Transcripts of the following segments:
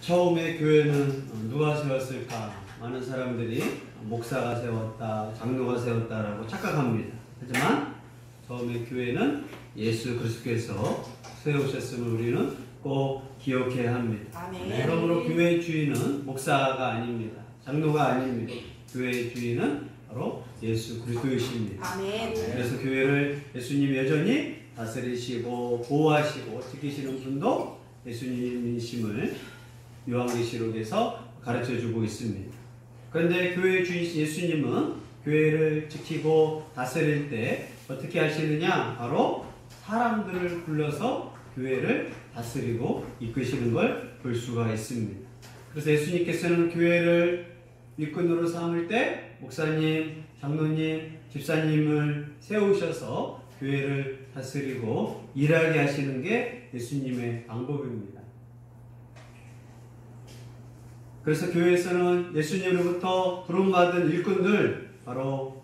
처음에 교회는 누가 세웠을까? 많은 사람들이 목사가 세웠다, 장로가 세웠다라고 착각합니다. 하지만 처음에 교회는 예수 그리스도께서 세우셨음을 우리는 꼭 기억해야 합니다. 아멘. 그러므로 교회의 주인은 목사가 아닙니다. 장로가 아닙니다. 교회의 주인은 바로 예수 그리스도이십니다. 아멘. 그래서 교회를 예수님 여전히 다스리시고 보호하시고 지키시는 분도 예수님이심을 요한계시록에서 가르쳐주고 있습니다. 그런데 교회의 주인 예수님은 교회를 지키고 다스릴 때 어떻게 하시느냐? 바로 사람들을 불러서 교회를 다스리고 이끄시는 걸 볼 수가 있습니다. 그래서 예수님께서는 교회를 일꾼으로 삼을 때 목사님, 장로님, 집사님을 세우셔서 교회를 다스리고 일하게 하시는 게 예수님의 방법입니다. 그래서 교회에서는 예수님으로부터 부름받은 일꾼들, 바로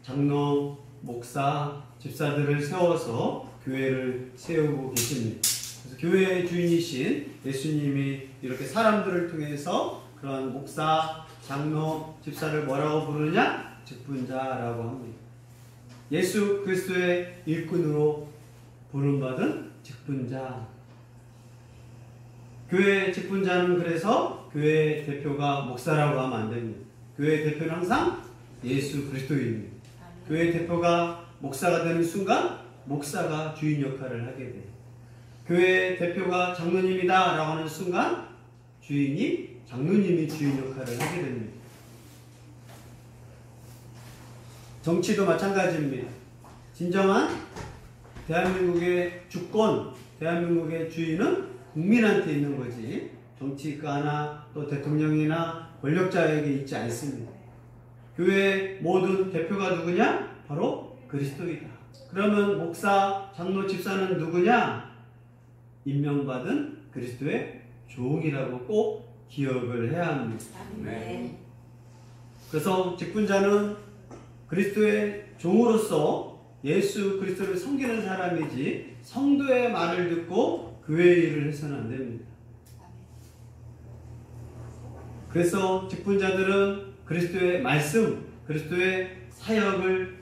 장로, 목사, 집사들을 세워서 교회를 세우고 계십니다. 그래서 교회의 주인이신 예수님이 이렇게 사람들을 통해서 그런 목사, 장로, 집사를 뭐라고 부르느냐? 직분자라고 합니다. 예수 그리스도의 일꾼으로 부름받은 직분자. 교회의 직분자는 그래서 교회의 대표가 목사라고 하면 안 됩니다. 교회의 대표는 항상 예수 그리스도입니다. 교회의 대표가 목사가 되는 순간 목사가 주인 역할을 하게 돼요. 교회의 대표가 장로님이다 라고 하는 순간 장로님이 주인 역할을 하게 됩니다. 정치도 마찬가지입니다. 진정한 대한민국의 주권, 대한민국의 주인은 국민한테 있는 거지 정치가나 또 대통령이나 권력자에게 있지 않습니다. 교회의 모든 대표가 누구냐? 바로 그리스도이다. 그러면 목사, 장로, 집사는 누구냐? 임명받은 그리스도의 종이라고 꼭 기억을 해야 합니다. 아멘. 그래서 직분자는 그리스도의 종으로서 예수 그리스도를 섬기는 사람이지 성도의 말을 듣고 교회의 일을 해서는 안 됩니다. 그래서 직분자들은 그리스도의 말씀, 그리스도의 사역을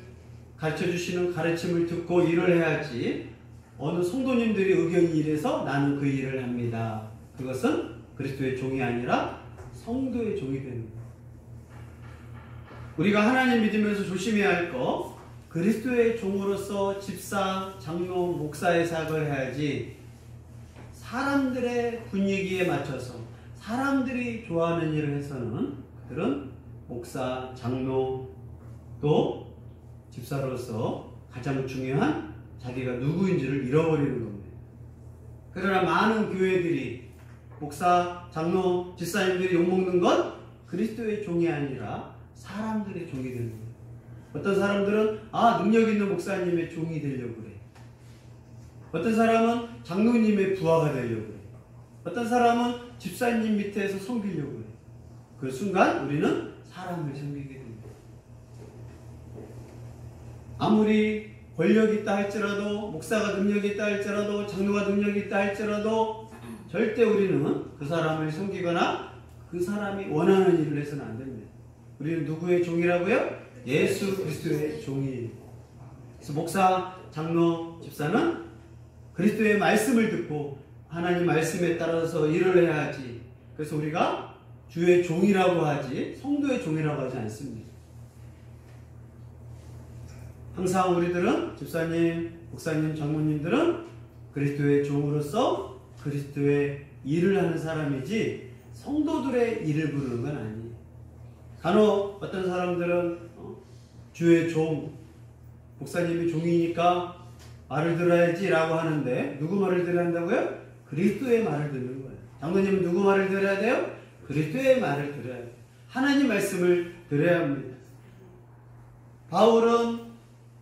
가르쳐주시는 가르침을 듣고 일을 해야지 어느 성도님들이 의견이 이래서 나는 그 일을 합니다. 그것은 그리스도의 종이 아니라 성도의 종이 되는 거예요. 우리가 하나님 믿으면서 조심해야 할 거, 그리스도의 종으로서 집사, 장로, 목사의 사역을 해야지 사람들의 분위기에 맞춰서 사람들이 좋아하는 일을 해서는 그들은 목사, 장로, 또 집사로서 가장 중요한 자기가 누구인지를 잃어버리는 겁니다. 그러나 많은 교회들이 목사, 장로, 집사님들이 욕먹는 건 그리스도의 종이 아니라 사람들의 종이 되는 거예요. 어떤 사람들은 능력 있는 목사님의 종이 되려고 그래. 어떤 사람은 장로님의 부하가 되려고 그래. 어떤 사람은 집사님 밑에서 섬기려고 그래. 그 순간 우리는 사람을 섬기게 됩니다. 아무리 권력이 있다 할지라도, 목사가 능력이 있다 할지라도, 장로가 능력이 있다 할지라도 절대 우리는 그 사람을 섬기거나 그 사람이 원하는 일을 해서는 안 됩니다. 우리는 누구의 종이라고요? 예수 그리스도의 종이에요. 그래서 목사, 장로, 집사는 그리스도의 말씀을 듣고 하나님 말씀에 따라서 일을 해야 하지. 그래서 우리가 주의 종이라고 하지 성도의 종이라고 하지 않습니다. 항상 우리들은 집사님, 목사님, 장로님들은 그리스도의 종으로서 그리스도의 일을 하는 사람이지 성도들의 일을 부르는 건 아니에요. 간혹 어떤 사람들은 주의 종, 목사님이 종이니까 말을 들어야지 라고 하는데 누구 말을 들어야 한다고요? 그리스도의 말을 듣는 거예요. 장로님은 누구 말을 들어야 돼요? 그리스도의 말을 들어야 돼요. 하나님 말씀을 들어야 합니다. 바울은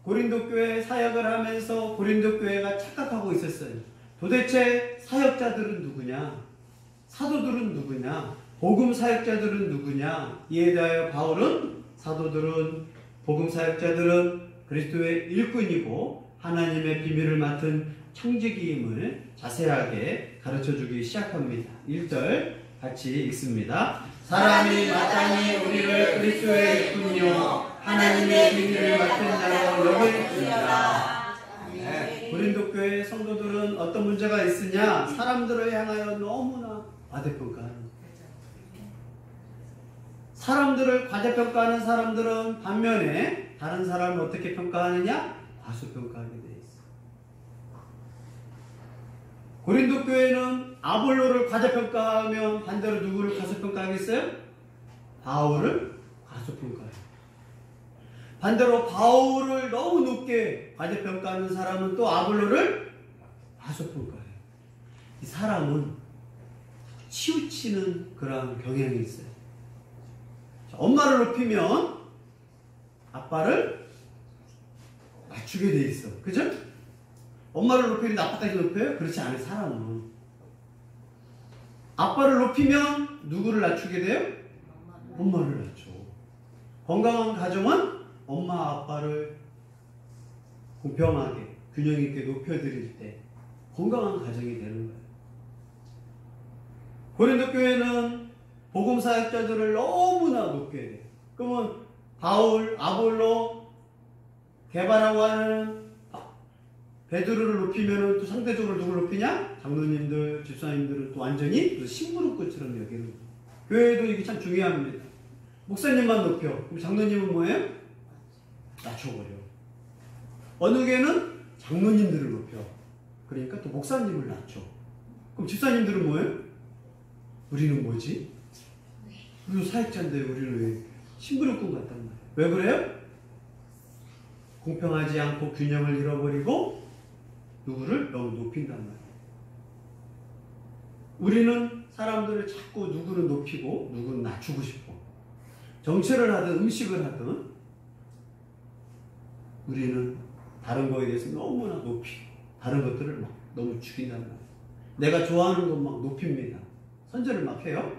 고린도 교회 사역을 하면서 고린도 교회가 착각하고 있었어요. 도대체 사역자들은 누구냐? 사도들은 누구냐? 복음 사역자들은 누구냐? 이에 대하여 바울은 복음 사역자들은 그리스도의 일꾼이고 하나님의 비밀을 맡은 청지기임을 자세하게 가르쳐주기 시작합니다. 1절 같이 읽습니다. 사람이 마땅히 우리를 그리스도의 일꾼이요 하나님의 비밀을 맡은 자로 여길지어다. 고린도 교회 성도들은 어떤 문제가 있으냐? 사람들을 향하여 너무나 과대평가하는 거예요. 사람들을 과대평가하는 사람들은 반면에 다른 사람을 어떻게 평가하느냐? 과소평가하게 돼 있어. 고린도 교회는 아볼로를 과대평가하면 반대로 누구를 과소평가하겠어요? 바울을 과소평가해요. 반대로 바울을 너무 높게 과대평가하는 사람은 또 아볼로를 과소평가해요. 이 사람은 치우치는 그런 경향이 있어요. 엄마를 높이면 아빠를 낮추게 돼 있어. 그죠? 엄마를 높이는데 아빠까지 높여요? 그렇지 않은 사람은. 아빠를 높이면 누구를 낮추게 돼요? 엄마를 낮춰. 건강한 가정은 엄마 아빠를 공평하게 균형 있게 높여드릴 때 건강한 가정이 되는 거예요. 고린도 교회는 복음 사역자들을 너무나 높게 해요. 그러면 바울, 아볼로 개발하고 하는 베드로를 높이면 또 상대적으로 누굴 높이냐? 장로님들, 집사님들은 또 완전히 심부름꾼처럼 여기는 거예요. 교회도 이게 참 중요합니다. 목사님만 높여. 그럼 장로님은 뭐예요? 낮춰버려. 어느 교회는 장로님들을 높여. 그러니까 또 목사님을 낮춰. 그럼 집사님들은 뭐예요? 우리는 뭐지? 우리도 사역자인데 우리는 왜 심부름꾼 같단 말이에요. 왜 그래요? 공평하지 않고 균형을 잃어버리고 누구를 너무 높인단 말이에요. 우리는 사람들을 자꾸 누구는 높이고 누구는 낮추고 싶어. 정치를 하든 음식을 하든 우리는 다른 거에 대해서 너무나 높이고 다른 것들을 막 너무 죽인단 말이에요. 내가 좋아하는 것 막 높입니다. 선전을 막 해요.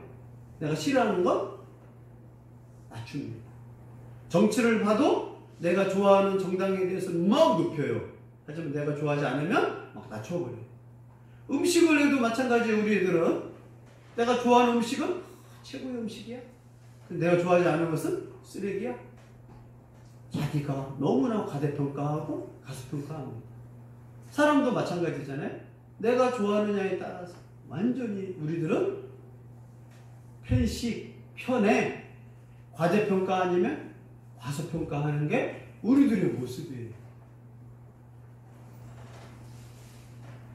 내가 싫어하는 건 낮춥니다. 정치를 봐도 내가 좋아하는 정당에 대해서는 막 높여요. 하지만 내가 좋아하지 않으면 막 낮춰버려요. 음식을 해도 마찬가지예요. 우리 애들은 내가 좋아하는 음식은 최고의 음식이야. 내가 좋아하지 않은 것은 쓰레기야. 자기가 너무나 과대평가하고 가소평가합니다. 사람도 마찬가지잖아요. 내가 좋아하느냐에 따라서 완전히 우리들은 편식, 편애, 과대평가 아니면 과소평가하는 게 우리들의 모습이에요.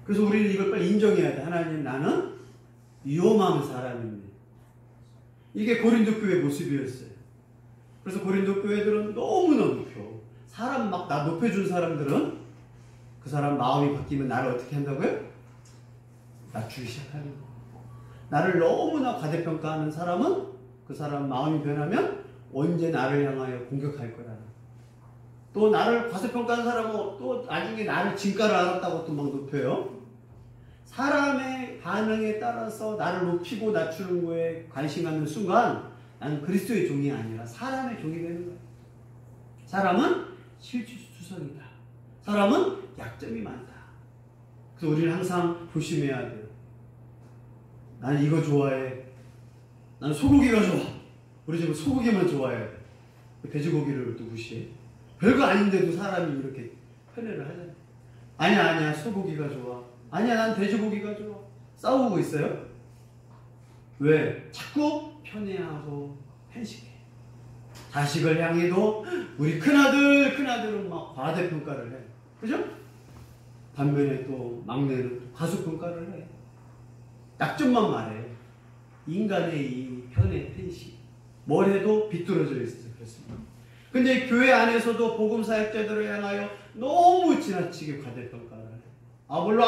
그래서 우리는 이걸 빨리 인정해야 돼. 하나님, 나는 위험한 사람입니다. 이게 고린도 교회 모습이었어요. 그래서 고린도 교회들은 너무나 높여. 사람 막 나 높여준 사람들은 그 사람 마음이 바뀌면 나를 어떻게 한다고요? 낮추기 시작하는 거예요. 나를 너무나 과대평가하는 사람은 그 사람 마음이 변하면 언제 나를 향하여 공격할 거라는. 또 나를 과소평가하는 사람은 또 나중에 나를 진가를 알았다고 또 막 높여요. 사람의 반응에 따라서 나를 높이고 낮추는 거에 관심 갖는 순간 나는 그리스도의 종이 아니라 사람의 종이 되는 거예요. 사람은 실추수성이다. 사람은 약점이 많다. 그래서 우리는 항상 조심해야 돼요. 나는 이거 좋아해. 나는 소고기가 좋아. 우리 집은 소고기만 좋아해야 돼. 돼지고기를 또 무시해. 별거 아닌데도 사람이 이렇게 편애를 하잖아요. 아니야 소고기가 좋아. 아니야 난 돼지고기가 좋아. 싸우고 있어요. 왜? 자꾸 편애하고 편식해. 자식을 향해도 우리 큰아들은 막 과대평가를 해. 그죠? 반면에 또 막내는 과소평가를 해. 약점만 말해. 인간의 이 편애, 편식. 뭘 해도 비뚤어져 있어서 그렇습니다. 근데 교회 안에서도 복음 사역자들을 향하여 너무 지나치게 과대평가를 해. 아볼로.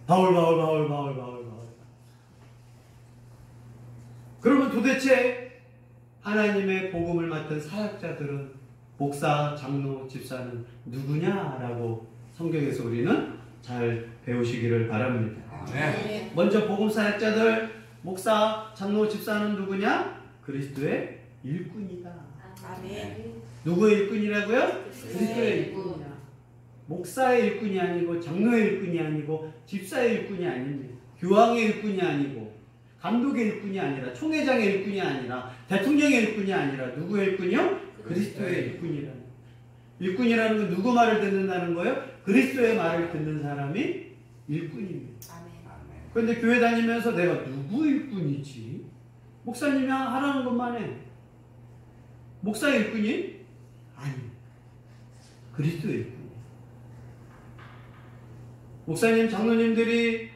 바울. 그러면 도대체 하나님의 복음을 맡은 사역자들은 목사, 장로, 집사는 누구냐라고 성경에서 우리는 잘 배우시기를 바랍니다. 네. 먼저 복음 사역자들, 목사, 장로, 집사는 누구냐? 그리스도의 일꾼이다. 아멘. 누구의 일꾼이라고요? 그리스도의 그리스도의 일꾼. 일꾼이야. 목사의 일꾼이 아니고 장로의 일꾼이 아니고 집사의 일꾼이 아닙니다. 교황의 일꾼이 아니고 감독의 일꾼이 아니라 총회장의 일꾼이 아니라 대통령의 일꾼이 아니라 누구의 일꾼이요? 그리스도의 일꾼이라는. 일꾼이라는 건 누구 말을 듣는다는 거예요? 그리스도의 말을 듣는 사람이 일꾼입니다. 아멘. 그런데 교회 다니면서 내가 누구 일꾼이지? 목사님이 하라는 것만 해. 목사의 일꾼이? 아니, 그리스도의 일꾼이에요. 목사님, 장로님들이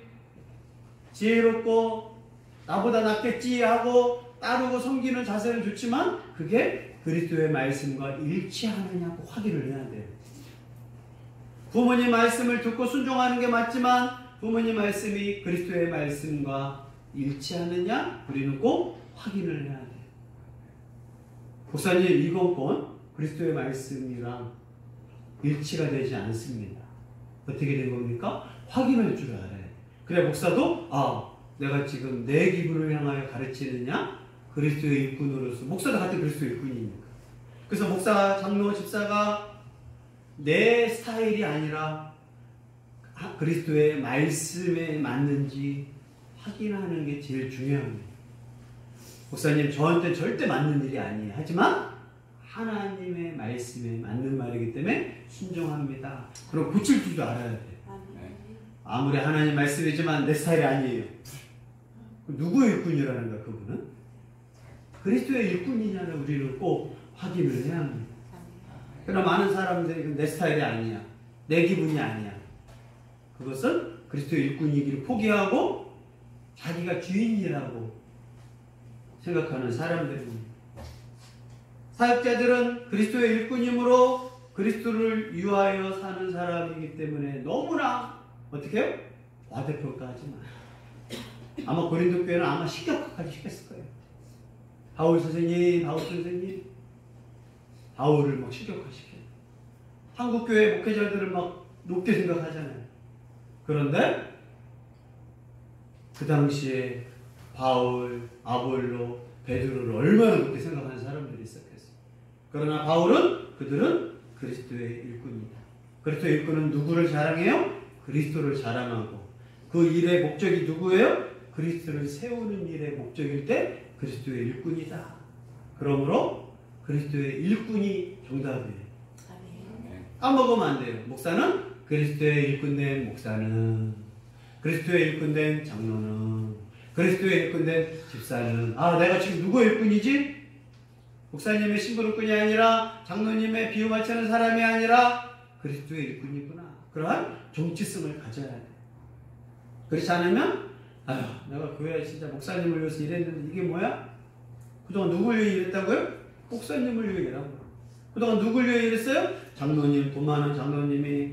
지혜롭고 나보다 낫겠지 하고 따르고 섬기는 자세는 좋지만 그게 그리스도의 말씀과 일치하느냐고 확인을 해야 돼요. 부모님 말씀을 듣고 순종하는 게 맞지만 부모님 말씀이 그리스도의 말씀과 일치하느냐 우리는 꼭 확인을 해야 돼요. 목사님 이건 그리스도의 말씀이랑 일치가 되지 않습니다. 어떻게 된 겁니까? 확인할 줄 알아요. 그래 목사도 내가 지금 내 기분을 향하여 가르치느냐 그리스도의 일꾼으로서 목사도 같은 그리스도의 일꾼이니까. 그래서 목사, 장로, 집사가 내 스타일이 아니라 그리스도의 말씀에 맞는지 확인하는 게 제일 중요합니다. 목사님 저한테 절대 맞는 일이 아니에요. 하지만 하나님의 말씀에 맞는 말이기 때문에 순종합니다. 그럼 고칠 줄도 알아야 돼요. 아무리 하나님 말씀이지만 내 스타일이 아니에요. 누구의 일꾼이라는 거야 그분은? 그리스도의 일꾼이냐를 우리는 꼭 확인을 해야 합니다. 그러나 많은 사람들이 내 스타일이 아니야. 내 기분이 아니야. 그것은 그리스도의 일꾼이기를 포기하고 자기가 주인이라고 생각하는 사람들입니다. 사역자들은 그리스도의 일꾼이므로 그리스도를 위하여 사는 사람이기 때문에 너무나 어떻게 해요? 과대평가하지 마요. 아마 고린도 교회는 아마 신격하게 시켰을 거예요. 바울 선생님 바울을 막 신격화시켜요. 한국 교회 목회자들을 막 높게 생각하잖아요. 그런데 그 당시에 바울, 아볼로, 베드로를 얼마나 높게 생각하는 사람들이 있었겠어요. 그러나 그들은 그리스도의 일꾼이다. 그리스도의 일꾼은 누구를 자랑해요? 그리스도를 자랑하고 그 일의 목적이 누구예요? 그리스도를 세우는 일의 목적일 때 그리스도의 일꾼이다. 그러므로 그리스도의 일꾼이 정답이에요. 까먹으면 안 돼요. 목사는 그리스도의 일꾼된 목사는, 그리스도의 일꾼된 장로는, 그리스도의 일꾼된 집사는. 내가 지금 누구의 일꾼이지? 목사님의 신부일꾼이 아니라 장로님의 비유 맞추는 사람이 아니라 그리스도의 일꾼이구나. 그러한 정체성을 가져야 돼. 그렇지 않으면 내가 교회에 진짜 목사님을 위해서 일했는데 이게 뭐야? 그동안 누굴 위해 일했다고요? 목사님을 위해 일하고. 그동안 누굴 위해 일했어요? 장로님, 돈 많은 장로님이,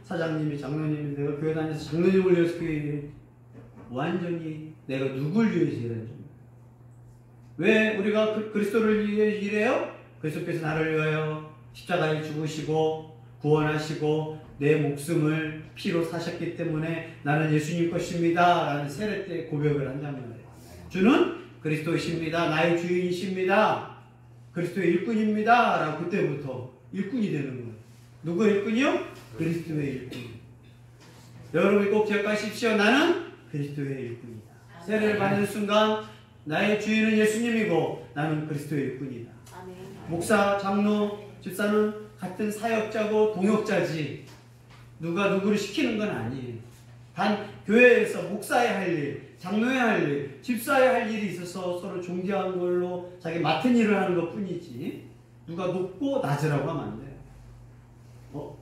사장님이, 장로님이, 내가 교회 다니면서 장로님을 위해서 교회 일해. 완전히 내가 누굴 위해서 일하는지. 왜 우리가 그리스도를 위해 일해요? 그리스도께서 나를 위하여 십자가에 죽으시고 구원하시고 내 목숨을 피로 사셨기 때문에 나는 예수님 것입니다 라는 세례 때 고백을 한단 말이에요. 주는 그리스도이십니다. 나의 주인이십니다. 그리스도의 일꾼입니다 라고 그때부터 일꾼이 되는 거예요. 누구의 일꾼이요? 그리스도의 일꾼. 여러분이 꼭 기억하십시오. 나는 그리스도의 일꾼이다. 세례를 받는 순간 나의 주인은 예수님이고 나는 그리스도의 일꾼이다. 목사, 장로, 집사는 같은 사역자고 동역자지 누가 누구를 시키는 건 아니에요. 단 교회에서 목사의 할 일, 장로의 할 일, 집사의 할 일이 있어서 서로 존경한 걸로 자기 맡은 일을 하는 것 뿐이지 누가 높고 낮으라고 하면 안 돼요.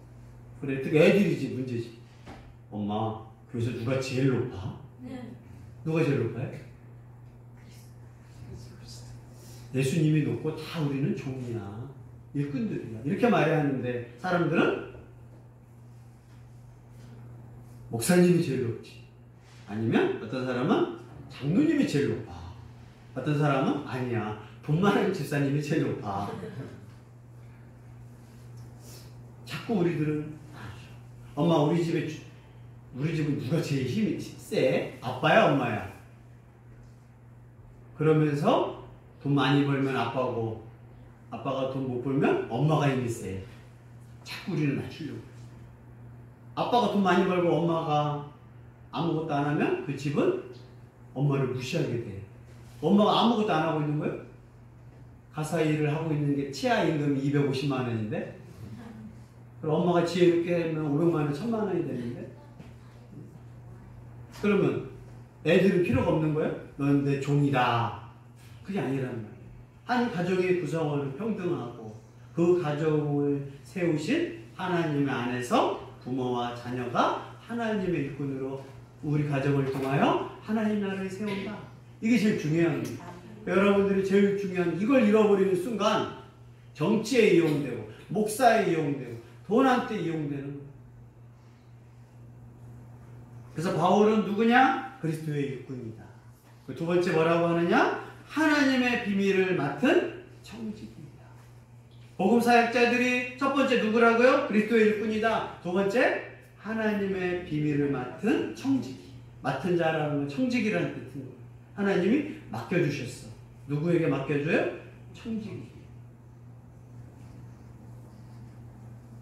그래, 특히 애들이지 문제지. 엄마, 교회에서 누가 제일 높아? 누가 제일 높아요? 예수님이 높고 다 우리는 종이야. 일꾼들이야. 이렇게 말해야 하는데 사람들은 목사님이 제일 높지. 아니면 어떤 사람은 장로님이 제일 높아. 어떤 사람은 아니야. 돈 많은 집사님이 제일 높아. 자꾸 우리들은 엄마 우리 집은 누가 제일 힘이 세? 아빠야 엄마야? 그러면서 돈 많이 벌면 아빠고 아빠가 돈 못 벌면 엄마가 힘이 세. 자꾸 우리를 낮추려고. 아빠가 돈 많이 벌고 엄마가 아무것도 안 하면 그 집은 엄마를 무시하게 돼. 엄마가 아무것도 안 하고 있는 거예요? 가사 일을 하고 있는 게 치아 임금이 250만 원인데, 그럼 엄마가 지혜롭게 하면 500만 원, 1000만 원이 되는데, 그러면 애들은 필요가 없는 거예요? 너는 내 종이다. 그게 아니란 말이에요. 한 가족의 구성원은 평등하고 그 가정을 세우신 하나님 안에서 부모와 자녀가 하나님의 일꾼으로 우리 가정을 통하여 하나님 나라를 세운다. 이게 제일 중요한 거예요. 여러분들이 제일 중요한, 이걸 잃어버리는 순간 정치에 이용되고 목사에 이용되고 돈한테 이용되는 거예요. 그래서 바울은 누구냐? 그리스도의 일꾼이다. 그 두 번째 뭐라고 하느냐? 하나님의 비밀을 맡은 청지기이다. 복음 사역자들이 첫 번째 누구라고요? 그리스도의 일꾼이다. 두 번째 하나님의 비밀을 맡은 청지기. 맡은 자라는 건 청지기라는 뜻인 거예요. 하나님이 맡겨주셨어. 누구에게 맡겨줘요? 청지기.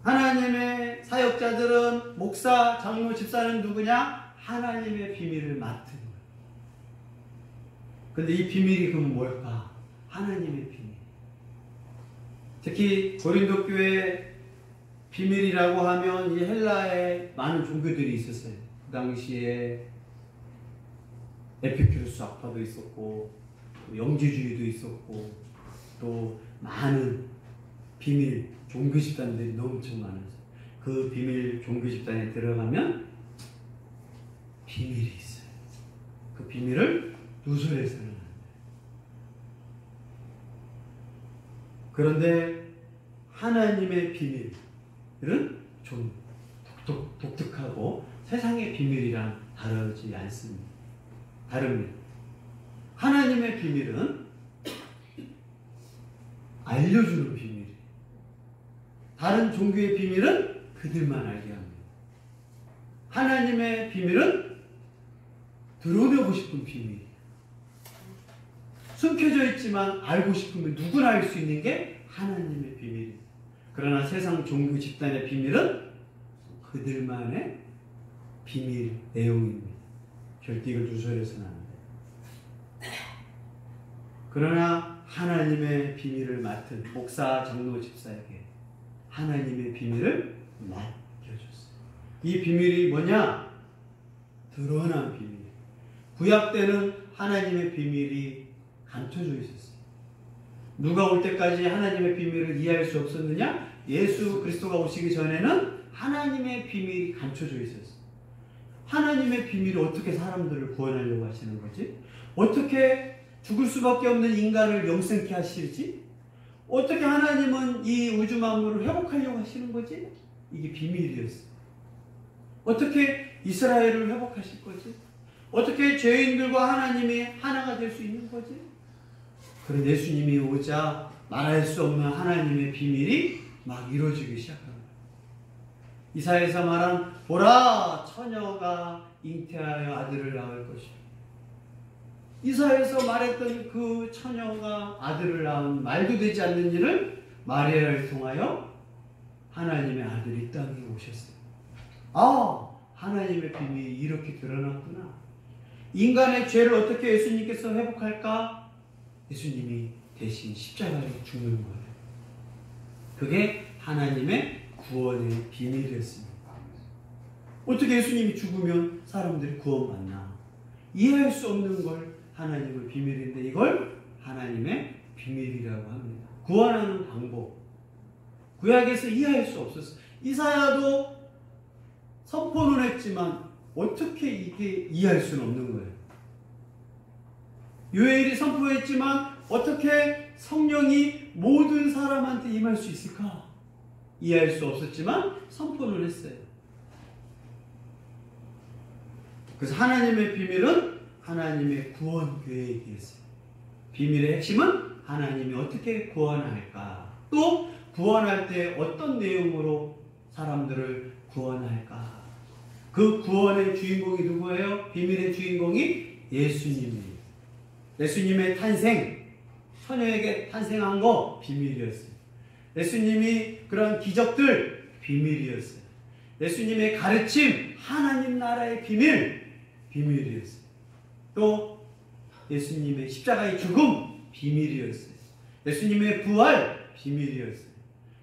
하나님의 사역자들은 목사, 장로, 집사는 누구냐? 하나님의 비밀을 맡은 거예요. 근데 이 비밀이 그럼 뭘까? 하나님의 비밀. 특히 고린도 교회 비밀이라고 하면 이 헬라에 많은 종교들이 있었어요. 그 당시에 에피큐르스 학파도 있었고, 영지주의도 있었고, 또 많은 비밀 종교 집단들이 엄청 많았어요. 그 비밀 종교 집단에 들어가면 비밀이 있어요. 그 비밀을 누설해서는 안 돼요. 그런데 하나님의 비밀은 좀 독특하고 세상의 비밀이랑 다르지 않습니다. 다릅니다. 하나님의 비밀은 알려주는 비밀이에요. 다른 종교의 비밀은 그들만 알게 합니다. 하나님의 비밀은 드러내고 싶은 비밀이에요. 숨겨져 있지만 알고 싶으면 누구나 알 수 있는 게 하나님의 비밀이에요. 그러나 세상 종교 집단의 비밀은 그들만의 비밀 내용입니다. 절대 이걸 누설해서는 안 돼요. 그러나 하나님의 비밀을 맡은 목사, 장로, 집사에게 하나님의 비밀을 맡겨줬어요. 이 비밀이 뭐냐? 드러난 비밀. 구약 때는 하나님의 비밀이 감춰져 있었어요. 누가 올 때까지 하나님의 비밀을 이해할 수 없었느냐? 예수 그리스도가 오시기 전에는 하나님의 비밀이 감춰져 있었어요. 하나님의 비밀이 어떻게 사람들을 구원하려고 하시는 거지? 어떻게 죽을 수밖에 없는 인간을 영생케 하실지? 어떻게 하나님은 이 우주 만물을 회복하려고 하시는 거지? 이게 비밀이었어요. 어떻게 이스라엘을 회복하실 거지? 어떻게 죄인들과 하나님이 하나가 될 수 있는 거지? 그런데 예수님이 오자 말할 수 없는 하나님의 비밀이 막 이루어지기 시작합니다. 이사야에서 말한 보라 처녀가 잉태하여 아들을 낳을 것이다. 이사야에서 말했던 그 처녀가 아들을 낳은 말도 되지 않는 일을 마리아를 통하여 하나님의 아들이 이 땅에 오셨어요. 아, 하나님의 비밀이 이렇게 드러났구나. 인간의 죄를 어떻게 예수님께서 회복할까? 예수님이 대신 십자가에 죽는 거예요. 그게 하나님의 구원의 비밀이었습니다. 어떻게 예수님이 죽으면 사람들이 구원받나? 이해할 수 없는 걸 하나님의 비밀인데 이걸 하나님의 비밀이라고 합니다. 구원하는 방법. 구약에서 이해할 수 없었어요. 이사야도 선포는 했지만 어떻게 이게 이해할 수는 없는 거예요. 요엘이 선포했지만 어떻게 성령이 모든 사람한테 임할 수 있을까? 이해할 수 없었지만 선포를 했어요. 그래서 하나님의 비밀은 하나님의 구원 계획이었어요. 비밀의 핵심은 하나님이 어떻게 구원할까? 또 구원할 때 어떤 내용으로 사람들을 구원할까? 그 구원의 주인공이 누구예요? 비밀의 주인공이 예수님이에요. 예수님의 탄생, 처녀에게 탄생한 거 비밀이었어요. 예수님이 그런 기적들 비밀이었어요. 예수님의 가르침 하나님 나라의 비밀이었어요. 또 예수님의 십자가의 죽음 비밀이었어요. 예수님의 부활 비밀이었어요.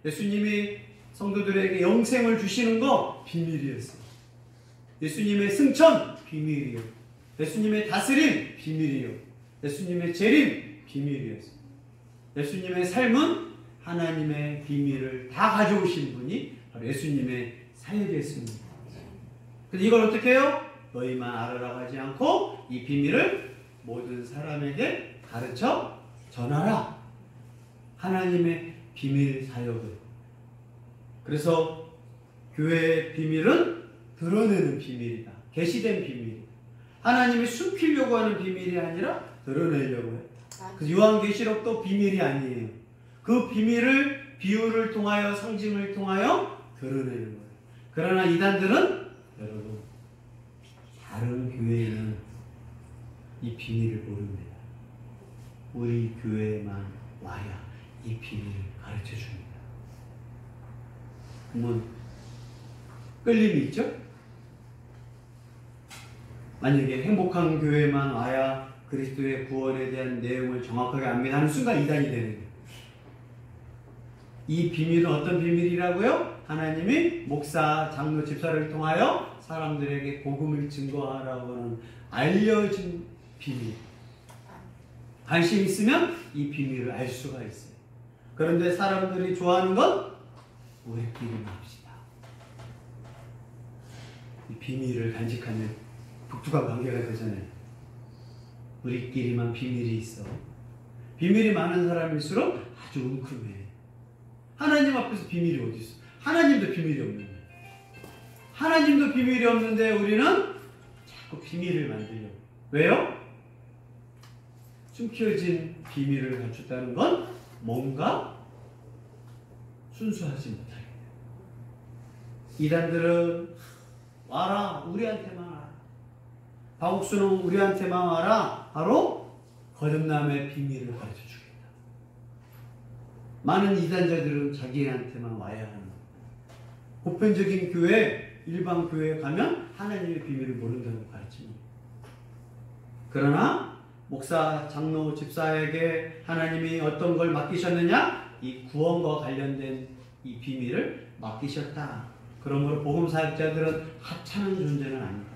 예수님이 성도들에게 영생을 주시는 거 비밀이었어요. 예수님의 승천 비밀이요. 예수님의 다스림 비밀이요. 예수님의 재림 비밀이었어요. 예수님의 삶은 하나님의 비밀을 다 가져오신 분이 바로 예수님의 사역이었습니다. 그래서 이걸 어떻게 해요? 너희만 알아라고 하지 않고 이 비밀을 모든 사람에게 가르쳐 전하라. 하나님의 비밀 사역을. 그래서 교회의 비밀은 드러내는 비밀이다. 계시된 비밀이다. 하나님이 숨기려고 하는 비밀이 아니라 드러내려고 해요. 그래서 요한계시록도 비밀이 아니에요. 그 비밀을 비유를 통하여 상징을 통하여 드러내는 거예요. 그러나 이단들은 여러분 다른 교회에는 이 비밀을 모릅니다. 우리 교회에만 와야 이 비밀을 가르쳐 줍니다. 그러면 끌림이 있죠? 만약에 행복한 교회만 와야 그리스도의 구원에 대한 내용을 정확하게 압니다는 순간 이단이 되는 거예요. 이 비밀은 어떤 비밀이라고요? 하나님이 목사, 장로, 집사를 통하여 사람들에게 복음을 증거하라고 하는 알려진 비밀. 관심 있으면 이 비밀을 알 수가 있어요. 그런데 사람들이 좋아하는 건 우리끼리만 합시다. 이 비밀을 간직하는 독특한 관계가 되잖아요. 우리끼리만 비밀이 있어. 비밀이 많은 사람일수록 아주 웅큼해. 하나님 앞에서 비밀이 어디 있어? 하나님도 비밀이 없는데. 하나님도 비밀이 없는데 우리는 자꾸 비밀을 만들려고. 왜요? 숨겨진 비밀을 갖췄다는 건 뭔가 순수하지 못하게 돼요. 이단들은 와라, 우리한테만 와라. 바옥수는 우리한테만 와라. 바로 거듭남의 비밀을 가르쳐 주겠다. 많은 이단자들은 자기한테만 와야 하는 거예요. 보편적인 교회, 일반 교회에 가면 하나님의 비밀을 모른다고 가르칩니다. 그러나 목사, 장로, 집사에게 하나님이 어떤 걸 맡기셨느냐? 이 구원과 관련된 이 비밀을 맡기셨다. 그러므로 복음 사역자들은 하찮은 존재는 아니다.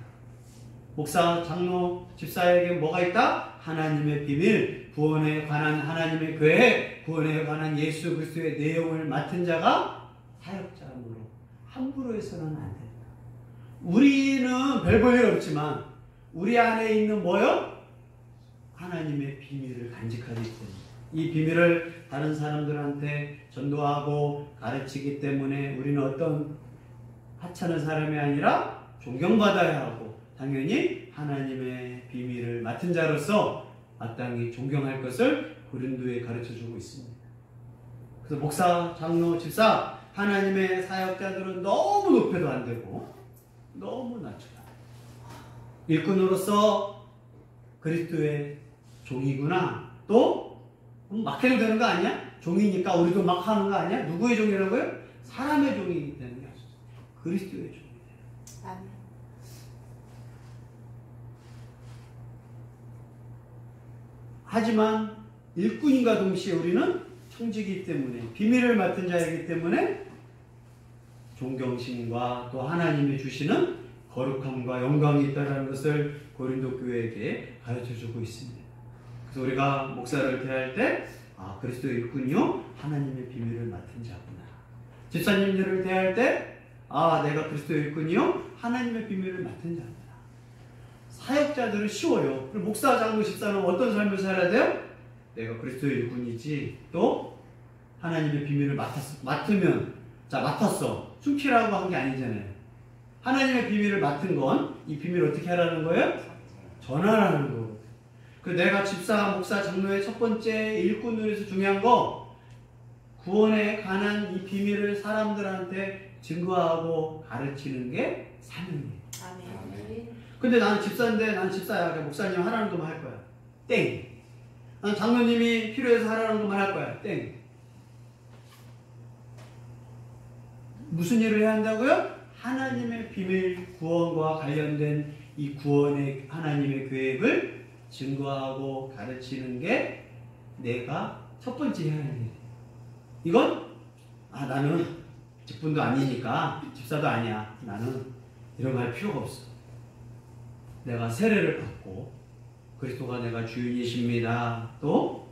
목사, 장로, 집사에게 뭐가 있다? 하나님의 비밀, 구원에 관한 하나님의 계획, 구원에 관한 예수 그리스도의 내용을 맡은 자가 사역자므로 함부로 해서는 안 된다. 우리는 별 볼 일 없지만 우리 안에 있는 뭐요? 하나님의 비밀을 간직하기 때문에 이 비밀을 다른 사람들한테 전도하고 가르치기 때문에 우리는 어떤 하찮은 사람이 아니라 존경받아야 하고 당연히 하나님의 비밀을 맡은 자로서 마땅히 존경할 것을 고린도에 가르쳐주고 있습니다. 그래서 목사, 장로, 집사 하나님의 사역자들은 너무 높여도 안 되고 너무 낮춰도 안 돼요. 일꾼으로서 그리스도의 종이구나. 또 막 해도 되는 거 아니야? 종이니까 우리도 막 하는 거 아니야? 누구의 종이라고요? 사람의 종이기 때문에 그리스도의 종이에요. 아멘. 하지만 일꾼인과 동시에 우리는 청지기 때문에 비밀을 맡은 자이기 때문에 존경심과 또 하나님이 주시는 거룩함과 영광이 있다는 것을 고린도 교회에게 가르쳐주고 있습니다. 그래서 우리가 목사를 대할 때 그리스도의 일꾼이요 하나님의 비밀을 맡은 자구나. 집사님들을 대할 때 내가 그리스도의 일꾼이요 하나님의 비밀을 맡은 자구나. 사역자들은 쉬워요. 그럼 목사, 장로, 집사는 어떤 삶을 살아야 돼요? 내가 그리스도의 일꾼이지 또 하나님의 비밀을 맡으면 맡았어. 숨기라고 한 게 아니잖아요. 하나님의 비밀을 맡은 건 이 비밀을 어떻게 하라는 거예요? 전하라는 거거든요. 그 내가 집사, 목사, 장로의 첫 번째 일꾼으로 해서 중요한 거 구원에 관한 이 비밀을 사람들한테 증거하고 가르치는 게 사명이에요. 아멘. 근데 나는 집사인데 난 집사야. 목사님 하라는 것만 할 거야. 땡. 난 장로님이 필요해서 하라는 것만 할 거야. 땡. 무슨 일을 해야 한다고요? 하나님의 비밀 구원과 관련된 이 구원의 하나님의 계획을 증거하고 가르치는 게 내가 첫 번째 해야 하는 일이에요. 이건 나는 직분도 아니니까 집사도 아니야. 나는 이런 거 할 필요가 없어. 내가 세례를 받고 그리스도가 내가 주인이십니다. 또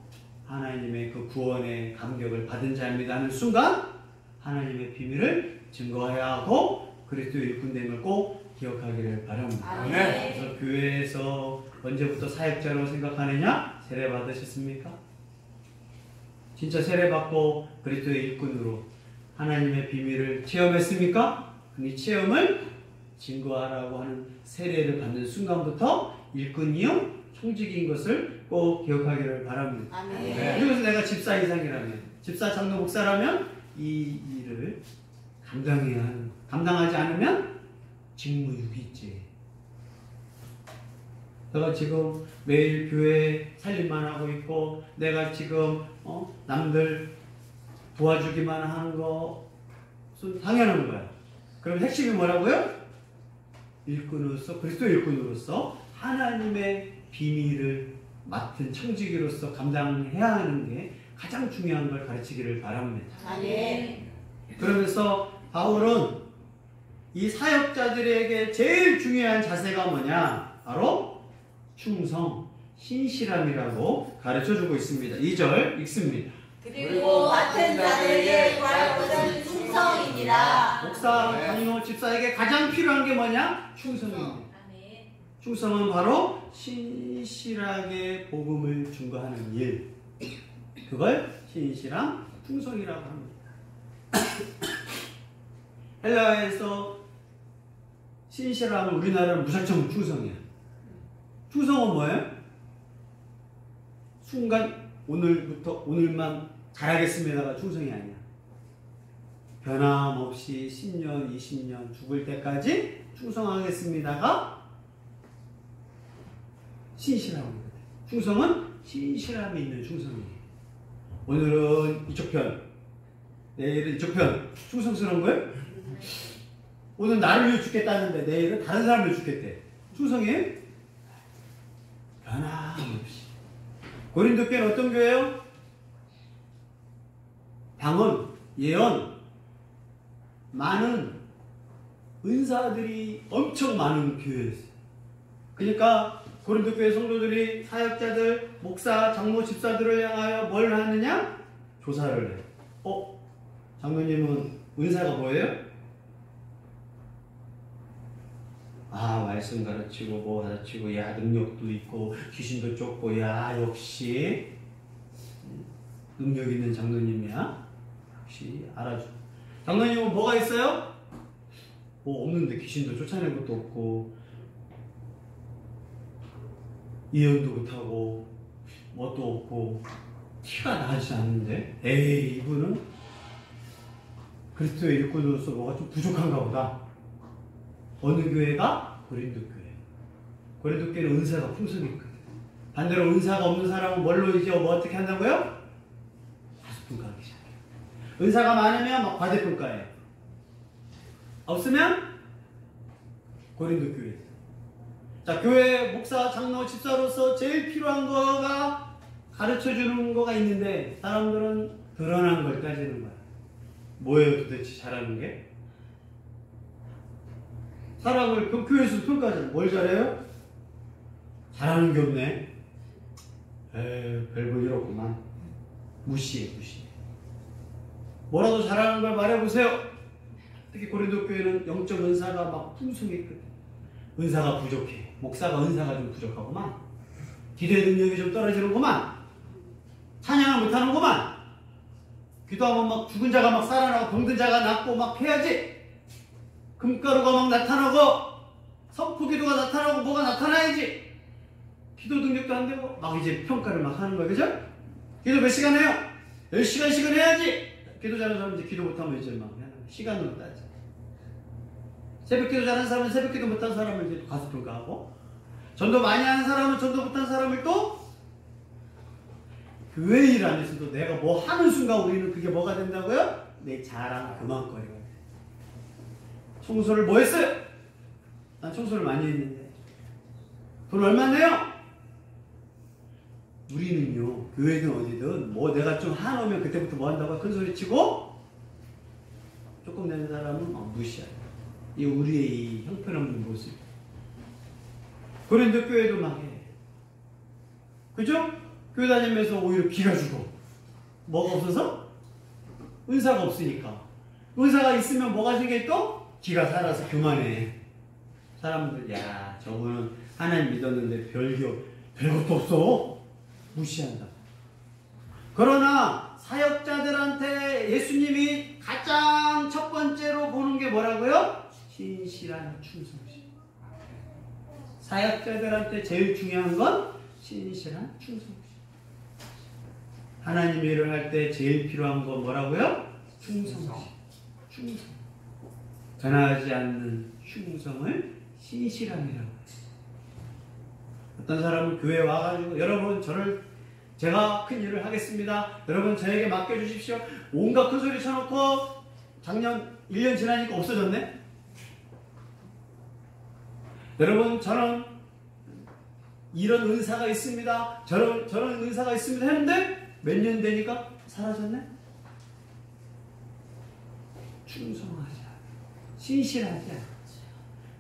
하나님의 그 구원의 감격을 받은 자입니다 하는 순간 하나님의 비밀을 증거해야 하고 그리스도의 일꾼됨을 꼭 기억하기를 바랍니다. 그래서 교회에서 언제부터 사역자로 생각하느냐? 세례 받으셨습니까? 진짜 세례 받고 그리스도의 일꾼으로 하나님의 비밀을 체험했습니까? 이 체험을 증거하라고 하는 세례를 받는 순간부터 일꾼이요 청직인 것을 꼭 기억하기를 바랍니다. 그래서 내가 집사 이상이라면, 집사 장로 목사라면 이 일을 감당해야 하는, 감당하지 않으면 직무유기죄. 내가 지금 매일 교회 살림만 하고 있고 내가 지금 남들 도와주기만 하는 것은 당연한 거야. 그럼 핵심이 뭐라고요? 일꾼으로서, 그리스도 일꾼으로서 하나님의 비밀을 맡은 청지기로서 감당해야 하는 게 가장 중요한 걸 가르치기를 바랍니다. 그러면서 바울은 이 사역자들에게 제일 중요한 자세가 뭐냐? 바로 충성, 신실함이라고 가르쳐주고 있습니다. 2절 읽습니다. 그리고 같은 자들에게 구할 것은 충성이니라. 목사, 장로, 집사에게 가장 필요한 게 뭐냐? 충성입니다. 충성은 바로 신실하게 복음을 증거하는 일. 그걸 신실함, 충성이라고 합니다. 헬라에서 신실함은 우리나라는 무작정 충성이야. 충성은 뭐예요? 순간 오늘부터 오늘만 잘하겠습니다가 충성이 아니야. 변함없이 10년, 20년 죽을 때까지 충성하겠습니다가 신실함이거든. 충성은 신실함이 있는 충성이에요. 오늘은 이쪽 편, 내일은 이쪽 편. 충성스러운 거예요? 오늘 나를 위해 죽겠다는데 내일은 다른 사람을 위해 죽겠대. 충성이에요? 변함없이. 고린도 교회는 어떤 교회예요? 방언, 예언, 많은 은사들이 엄청 많은 교회였어요. 그러니까 고린도 교회 성도들이 사역자들, 목사, 장로, 집사들을 향하여 뭘 하느냐? 조사를 해요. 장로님은 은사가 뭐예요? 말씀 가르치고 뭐 가르치고 능력도 있고 귀신도 쫓고 역시 능력 있는 장로님이야. 역시 알아줘. 장로님은 뭐가 있어요? 없는데 귀신도 쫓아낸 것도 없고 예언도 못하고 뭣도 없고 티가 나지 않는데 이분은 그리스도의 일꾼으로서 뭐가 좀 부족한가 보다. 어느 교회가? 고린도 교회. 고린도 교회는 은사가 풍성히 있거든. 반대로 은사가 없는 사람은 뭘로 이제 어떻게 한다고요? 과소평가하기 시작해요. 은사가 많으면 막 과대평가해요. 없으면 고린도 교회. 자, 교회 목사, 장로, 집사로서 제일 필요한 거가 가르쳐주는 거가 있는데 사람들은 드러난 걸 따지는 거야. 뭐예요 도대체 잘하는 게? 사람을 교회에서 평가하잖아. 뭘 잘해요? 잘하는 게 없네. 별볼 일 없구만. 무시해. 뭐라도 잘하는 걸 말해보세요. 특히 고린도 교회는 영적 은사가 막 풍성했거든. 은사가 부족해. 목사가 은사가 좀 부족하구만. 기도의 능력이 좀 떨어지는구만. 찬양을 못하는구만. 기도하면 막 죽은 자가 막 살아나고 병든 자가 낫고 막 해야지. 금가루가 막 나타나고 선포기도가 나타나고 뭐가 나타나야지. 기도 능력도 안 되고 막 이제 평가를 막 하는 거야. 그죠? 기도 몇 시간 해요? 10시간씩은 해야지. 기도 잘하는 사람은 이제 기도 못하면 이제 막 시간으로 따져. 새벽 기도 잘하는 사람은 새벽 기도 못하는 사람을 이제 과소평가하고 전도 많이 하는 사람은 전도 못하는 사람을 또 교회 일 안에서도 내가 뭐 하는 순간 우리는 그게 뭐가 된다고요? 내 자랑 그만거리가 돼. 청소를 뭐 했어요? 난 청소를 많이 했는데. 돈 얼마 내요? 우리는요, 교회든 어디든 뭐 내가 좀 하놓으면 그때부터 뭐 한다고 큰 소리 치고 조금 내는 사람은 무시하고. 이 우리의 이 형편없는 모습. 그런데 교회도 막 해. 그죠? 교회 다니면서 오히려 기가 죽어. 뭐가 없어서? 은사가 없으니까. 은사가 있으면 뭐가 생겨? 기가 살아서 교만해. 사람들, 야, 저분은 하나님 믿었는데 별것도 없어. 무시한다. 그러나 사역자들한테 예수님이 가장 첫 번째로 보는 게 뭐라고요? 신실한 충성심. 사역자들한테 제일 중요한 건 신실한 충성심. 하나님 일을 할 때 제일 필요한 건 뭐라고요? 충성심. 충성. 변하지 않는 충성을 신실함이라고. 어떤 사람은 교회에 와가지고 여러분 제가 큰 일을 하겠습니다. 여러분 저에게 맡겨주십시오. 온갖 큰 소리 쳐놓고 작년 1년 지나니까 없어졌네. 여러분 저는 이런 은사가 있습니다. 저런 은사가 있습니다 했는데 몇 년 되니까 사라졌네. 충성하지 않아. 신실하지 않아.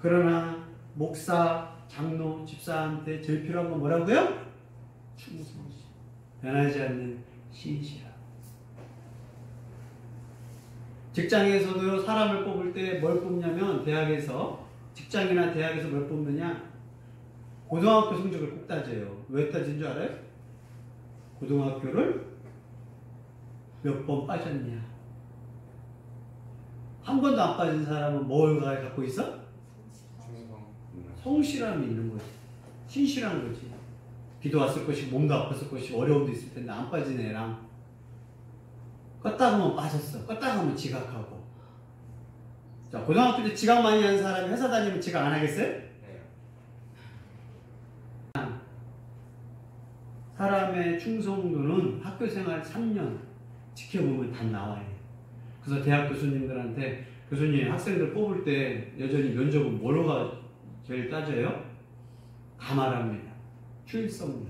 그러나 목사, 장로, 집사한테 제일 필요한 건 뭐라고요? 충성심. 변하지 않는 신실함. 직장에서도요, 사람을 뽑을 때 뭘 뽑냐면, 직장이나 대학에서 뭘 뽑느냐? 고등학교 성적을 꼭 따져요. 왜 따진 줄 알아요? 고등학교를 몇 번 빠졌냐? 한 번도 안 빠진 사람은 뭘 갖고 있어? 성실함이 있는 거지. 신실한 거지. 비도 왔을 것이고 몸도 아팠을 것이고 어려움도 있을 텐데 안 빠진 애랑 껐다 가면 빠졌어. 껐다 가면 지각하고. 자, 고등학교 때 지각 많이 하는 사람이 회사 다니면 지각 안 하겠어요? 네. 사람의 충성도는 학교 생활 3년 지켜보면 다 나와요. 그래서 대학 교수님들한테 교수님 학생들 뽑을 때 여전히 면접은 뭐로가 제일 따져요? 다 말합니다. 추일성능.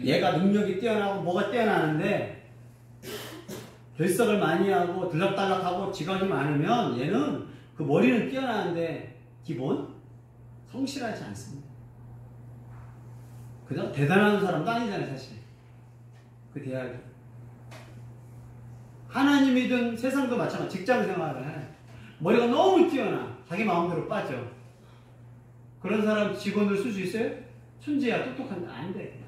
얘가 능력이 뛰어나고 뭐가 뛰어나는데 결석을 많이 하고 들락달락하고 지각이 많으면 얘는 그 머리는 뛰어나는데 기본 성실하지 않습니다. 그냥 대단한 사람도 아니잖아요, 사실. 그 대학이. 하나님이든 세상도 마찬가지. 직장 생활을 해. 머리가 너무 뛰어나. 자기 마음대로 빠져. 그런 사람 직원을 쓸 수 있어요? 천재야, 똑똑한데 안 돼.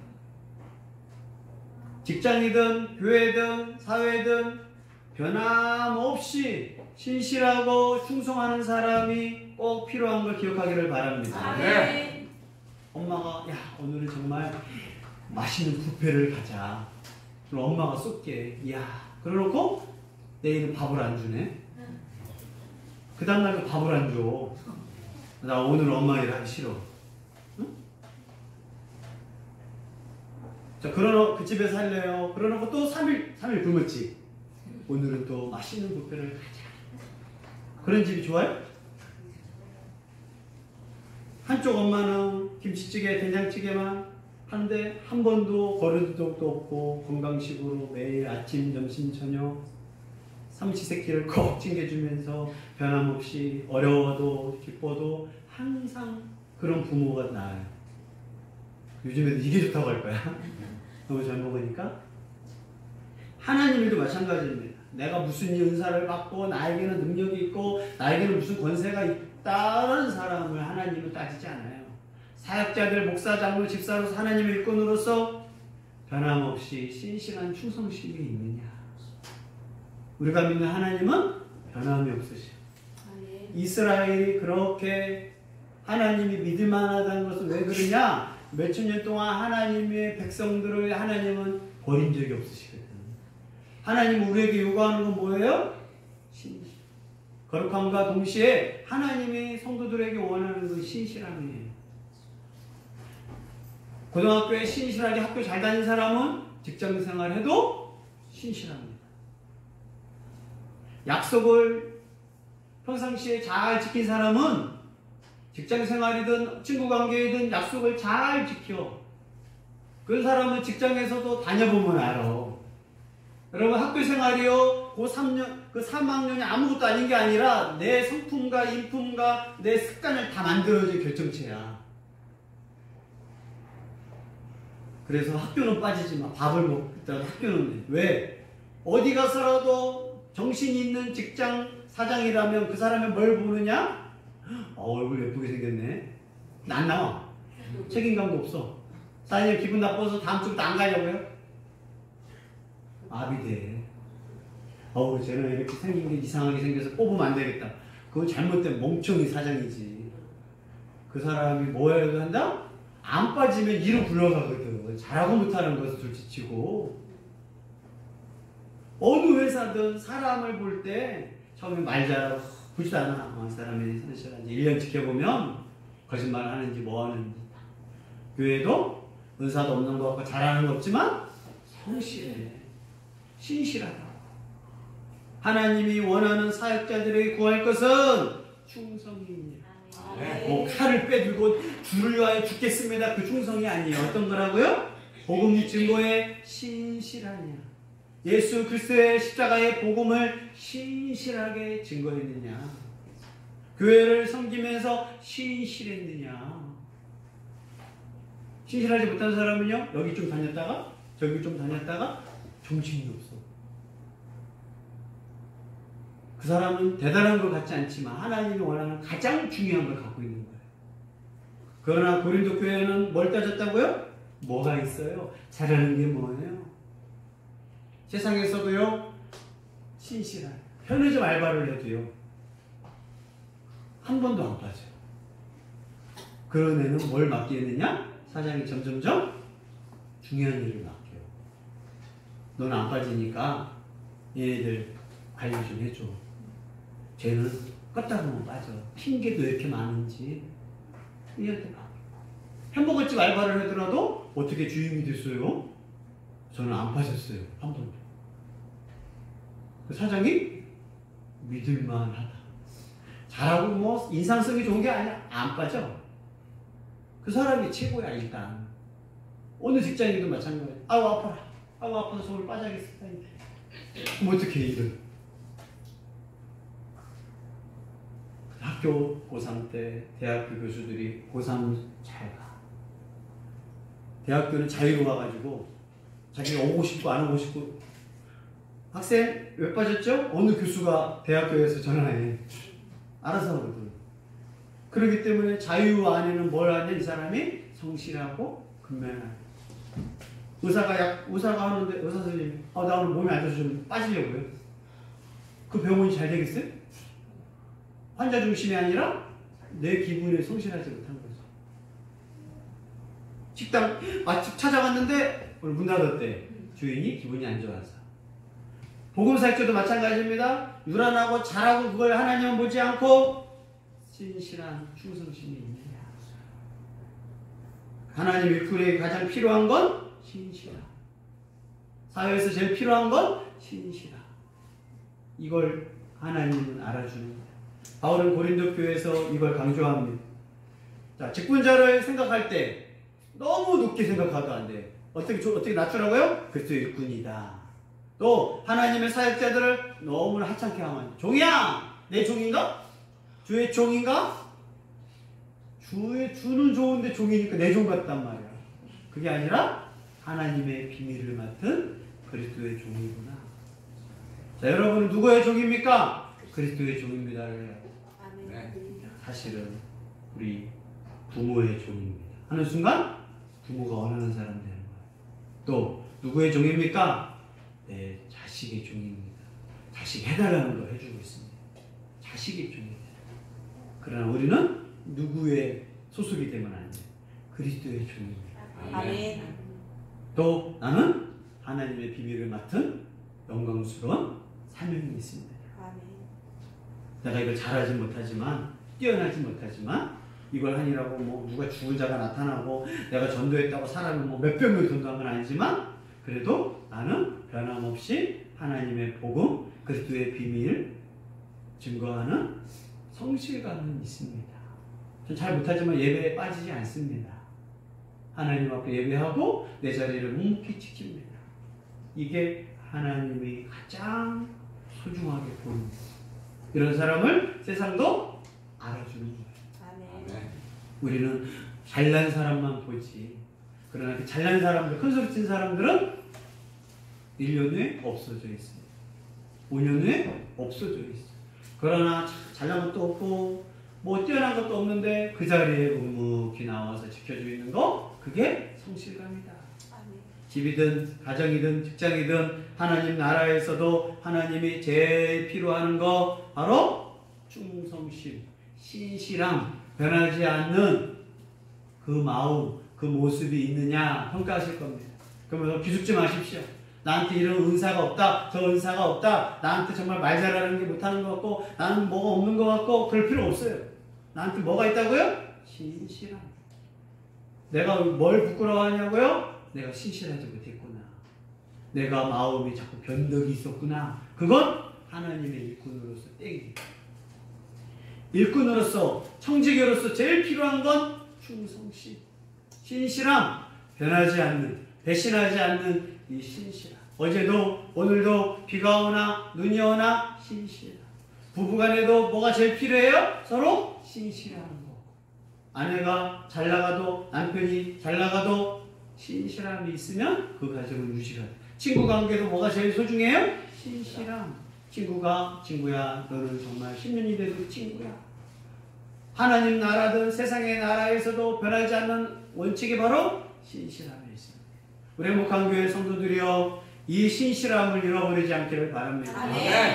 직장이든 교회든 사회든 변함없이 신실하고 충성하는 사람이 꼭 필요한 걸 기억하기를 바랍니다. 네. 엄마가 야 오늘은 정말 맛있는 뷔페를 가자. 그럼 엄마가 쏠게. 이야 그래놓고 내일은 밥을 안 주네. 그 다음날도 밥을 안 줘. 나 오늘 엄마 일 하기 싫어. 응? 자, 그 집에서 살래요. 그러놓고 또 3일 굶었지. 오늘은 또 맛있는 뷔페를 가자. 그런 집이 좋아요? 한쪽 엄마는 김치찌개, 된장찌개만 하는데 한 번도 버릇도 없고 건강식으로 매일 아침, 점심, 저녁 삼시세끼를 꼭 챙겨주면서 변함없이 어려워도 기뻐도 항상 그런 부모가 나아요. 요즘에도 이게 좋다고 할 거야. 너무 잘 먹으니까. 하나님도 마찬가지입니다. 내가 무슨 은사를 받고 나에게는 능력이 있고 나에게는 무슨 권세가 있다는 사람을 하나님은 따지지 않아요. 사역자들, 목사, 장로, 집사로서 하나님의 일꾼으로서 변함없이 신실한 충성심이 있느냐. 우리가 믿는 하나님은 변함이 없으시오. 이스라엘이 그렇게 하나님이 믿을만하다는 것은 왜 그러냐? 몇천 년 동안 하나님의 백성들을 하나님은 버린 적이 없으시거든. 하나님은 우리에게 요구하는 건 뭐예요? 신실. 거룩함과 동시에 하나님이 성도들에게 원하는 건 신실함이에요. 고등학교에 신실하게 학교 잘 다닌 사람은 직장 생활해도 신실합니다. 약속을 평상시에 잘 지킨 사람은 직장 생활이든 친구 관계이든 약속을 잘 지켜. 그 사람은 직장에서도 다녀보면 알아. 여러분 학교 생활이요, 그 3학년이 아무것도 아닌 게 아니라 내 성품과 인품과 내 습관을 다 만들어줄 결정체야. 그래서 학교는 빠지지 마. 밥을 먹다가 학교는 왜? 어디 가서라도 정신 있는 직장 사장이라면 그 사람이 뭘 보느냐? 얼굴 예쁘게 생겼네. 안 나와. 책임감도 없어. 사장님 기분 나빠서 다음 주부터 안 가려고요? 아비돼. 쟤는 이렇게 생긴 게 이상하게 생겨서 뽑으면 안 되겠다. 그건 잘못된 멍청이 사장이지. 그 사람이 뭐 해도 한다? 안 빠지면 이로 굴러가거든. 잘하고 못하는 것을 둘째치고. 어느 회사든 사람을 볼 때 처음에 말 잘하고 보지도 않아. 이 사람이 선실한지 1년 지켜보면 거짓말 하는지 뭐 하는지. 교회도 은사도 없는 것 같고 잘하는 거 없지만 성실해. 신실하다. 하나님이 원하는 사역자들에게 구할 것은 충성이니라. 뭐 칼을 빼들고 주를 위하여 죽겠습니다. 그 충성이 아니에요. 어떤 거라고요? 복음 증거에 신실하냐. 예수 그리스도의 십자가의 복음을 신실하게 증거했느냐. 교회를 섬기면서 신실했느냐. 신실하지 못한 사람은요, 여기 좀 다녔다가 저기 좀 다녔다가 정신이 없어. 그 사람은 대단한 것 같지 않지만 하나님이 원하는 가장 중요한 걸 갖고 있는 거예요. 그러나 고린도 교회는 뭘 따졌다고요? 뭐가 있어요? 잘하는 게 뭐예요? 세상에서도요, 신실한 편의점 알바를 해도요, 한 번도 안 빠져요. 그런 애는 뭘 맡기느냐? 사장이 점점점 중요한 일을 맡겨요. 너는 안 빠지니까 얘네들 관리 좀 해줘. 쟤는 껐다 보면 빠져. 핑계도 왜 이렇게 많은지. 얘한테 맡겨. 햄버거집 알바를 하더라도 어떻게 주임이 됐어요? 저는 안 빠졌어요. 한 번도. 그 사장이 믿을만하다. 잘하고 뭐 인상성이 좋은 게 아니야. 안 빠져. 그 사람이 최고야 일단. 어느 직장이든 마찬가지야. 아우 아파라. 아우 아파서 손을 빠져야겠어. 그럼 어떻게 일을. 학교 고3 때 대학교 교수들이 고3 잘 가. 대학교는 자유로 가가지고 자기가 오고 싶고 안 오고 싶고. 학생 왜 빠졌죠? 어느 교수가 대학교에서 전화해. 알아서 하거든. 그렇기 때문에 자유 안에는 뭘 하냐? 이 사람이 성실하고 근면하고. 의사가 하는데 의사 선생님이 나 오늘 몸이 안 좋아서 좀 빠지려고요. 그 병원이 잘 되겠어요? 환자 중심이 아니라 내 기분에 성실하지 못한 거죠. 식당 맛집 찾아갔는데 오늘 문 닫았대. 주인이 기분이 안 좋아서. 복음사역자도 마찬가지입니다. 유란하고 잘하고 그걸 하나님은 보지 않고 신실한 충성심이 있느냐. 하나님 일꾼에게 가장 필요한 건 신실함. 사회에서 제일 필요한 건 신실함. 이걸 하나님은 알아주는 거예요. 바울은 고린도 교회에서 이걸 강조합니다. 자, 직분자를 생각할 때 너무 높게 생각하도 안 돼. 어떻게 낮추라고요? 그리스도 일꾼이다. 또 하나님의 사역자들을 너무 하찮게 하면 종이야! 내 종인가? 주의 종인가? 주는 좋은데 종이니까 내 종 같단 말이야. 그게 아니라 하나님의 비밀을 맡은 그리스도의 종이구나. 자, 여러분은 누구의 종입니까? 그리스도의 종입니다. 사실은 우리 부모의 종입니다. 하는 순간 부모가 원하는 사람 되는 거예요. 또 누구의 종입니까? 내 자식의 종입니다. 자식 해달라는 거 해주고 있습니다. 자식의 종입니다. 그러나 우리는 누구의 소속이 되면 안 돼요. 그리스도의 종입니다. 아멘. 또 나는 하나님의 비밀을 맡은 영광스러운 사명이 있습니다. 아멘. 내가 이걸 잘하지 못하지만, 뛰어나지 못하지만 이걸 하니라고 뭐 누가 죽은 자가 나타나고 내가 전도했다고 사람을 뭐 몇 병을 돈다는 건 아니지만 그래도 나는 변함없이 하나님의 복음, 그리스도의 비밀 증거하는 성실감은 있습니다. 전 잘 못하지만 예배에 빠지지 않습니다. 하나님 앞에 예배하고 내 자리를 묵묵히 지킵니다. 이게 하나님이 가장 소중하게 보는 이런 사람을 세상도 알아주는 거예요. 아멘. 우리는 잘난 사람만 보지. 그러나 그 잘난 사람들, 큰 소리 친 사람들은 1년 후에 없어져 있어요. 5년 후에 없어져 있어요. 그러나 잘난 것도 없고 뭐 뛰어난 것도 없는데 그 자리에 묵묵히 나와서 지켜주고 있는 거, 그게 성실감이다. 집이든 가정이든 직장이든 하나님 나라에서도 하나님이 제일 필요하는 거 바로 충성심, 신실함, 변하지 않는 그 마음, 그 모습이 있느냐 평가하실 겁니다. 그러면서 기죽지 마십시오. 나한테 이런 은사가 없다, 저 은사가 없다, 나한테 정말 말 잘하는 게 못하는 것 같고 나는 뭐가 없는 것 같고 그럴 필요 없어요. 나한테 뭐가 있다고요? 신실함. 내가 뭘 부끄러워하냐고요? 내가 신실하지 못했구나. 내가 마음이 자꾸 변덕이 있었구나. 그건 하나님의 일꾼으로서 땡이. 일꾼으로서, 청지기로서 제일 필요한 건 충성심, 신실함, 변하지 않는, 배신하지 않는 이 신실함. 어제도 오늘도 비가 오나 눈이 오나 신실함. 부부간에도 뭐가 제일 필요해요? 서로 신실하는 거. 아내가 잘 나가도, 남편이 잘 나가도 신실함이 있으면 그 가정은 유지가 돼. 친구 관계도 뭐가 제일 소중해요? 신실함. 친구야 너는 정말 10년이 돼도 친구야. 하나님 나라든 세상의 나라에서도 변하지 않는 원칙이 바로 신실함에 있습니다. 우리 행복한 교회 성도들이여, 이 신실함을 잃어버리지 않기를 바랍니다.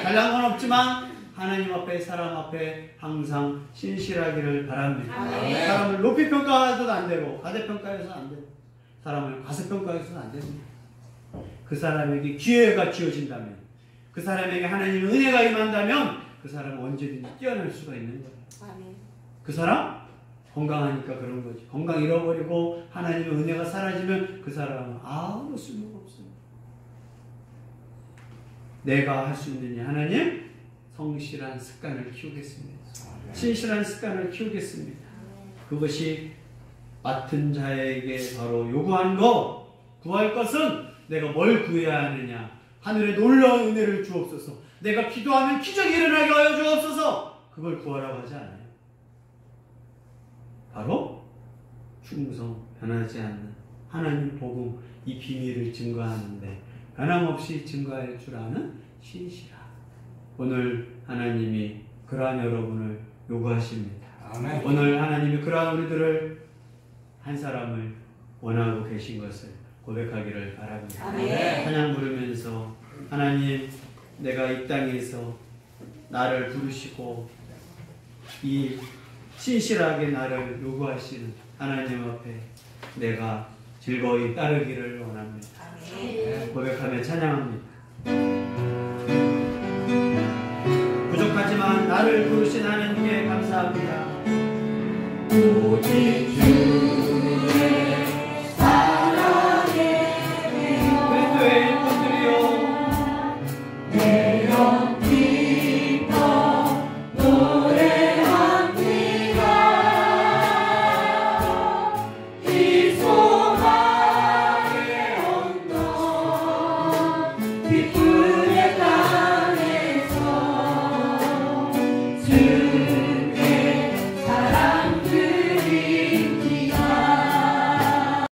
잘난 건 없지만 하나님 앞에, 사람 앞에 항상 신실하기를 바랍니다. 사람을 높이 평가해서도 안 되고 과대평가해서도 안 되고 사람을 과소평가해서도 안 됩니다. 그 사람에게 기회가 주어진다면, 그 사람에게 하나님의 은혜가 임한다면 그 사람은 언제든지 뛰어날 수가 있는 거예요. 그 사람 건강하니까 그런 거지. 건강 잃어버리고 하나님의 은혜가 사라지면 그 사람은 아무 쓸모가 없어요. 내가 할 수 있는 일, 하나님 성실한 습관을 키우겠습니다. 신실한 습관을 키우겠습니다. 그것이 맡은 자에게 바로 요구하는 거, 구할 것은 내가 뭘 구해야 하느냐. 하늘에 놀라운 은혜를 주옵소서. 내가 기도하면 기적이 일어나게 하여 주옵소서. 그걸 구하라고 하지 않아요. 바로 충성, 변하지 않는 하나님 복음, 이 비밀을 증거하는데 변함없이 증거할 줄 아는 신실함. 오늘 하나님이 그러한 여러분을 요구하십니다. 아멘. 오늘 하나님이 그러한 우리들을, 한 사람을 원하고 계신 것을 고백하기를 바랍니다. 아멘. 찬양 부르면서 하나님, 내가 이 땅에서 나를 부르시고 이 신실하게 나를 요구하시는 하나님 앞에 내가 즐거이 따르기를 원합니다. 고백하며 찬양합니다. 부족하지만 나를 부르신 하나님께 감사합니다. 오직